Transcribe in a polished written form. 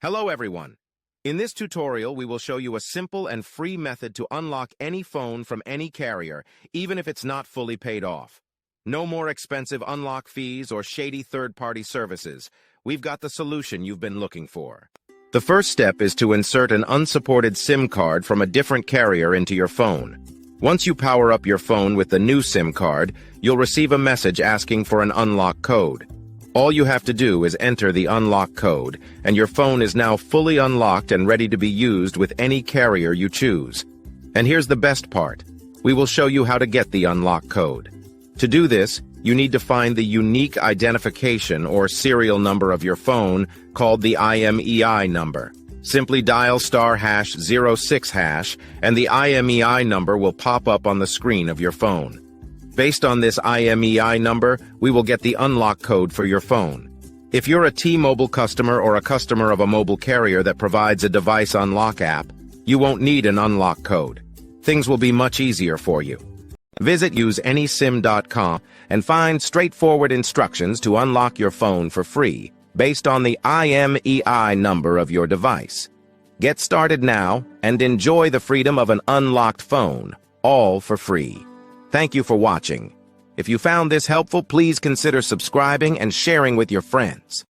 Hello everyone. In this tutorial, we will show you a simple and free method to unlock any phone from any carrier, even if it's not fully paid off. No more expensive unlock fees or shady third-party services. We've got the solution you've been looking for. The first step is to insert an unsupported SIM card from a different carrier into your phone. Once you power up your phone with the new SIM card, you'll receive a message asking for an unlock code. All you have to do is enter the unlock code, and your phone is now fully unlocked and ready to be used with any carrier you choose. And here's the best part. We will show you how to get the unlock code. To do this, you need to find the unique identification or serial number of your phone, called the IMEI number. Simply dial *#06#, and the IMEI number will pop up on the screen of your phone. Based on this IMEI number, we will get the unlock code for your phone. If you're a T-Mobile customer or a customer of a mobile carrier that provides a device unlock app, you won't need an unlock code. Things will be much easier for you. Visit useanysim.com and find straightforward instructions to unlock your phone for free, based on the IMEI number of your device. Get started now and enjoy the freedom of an unlocked phone, all for free. Thank you for watching. If you found this helpful, please consider subscribing and sharing with your friends.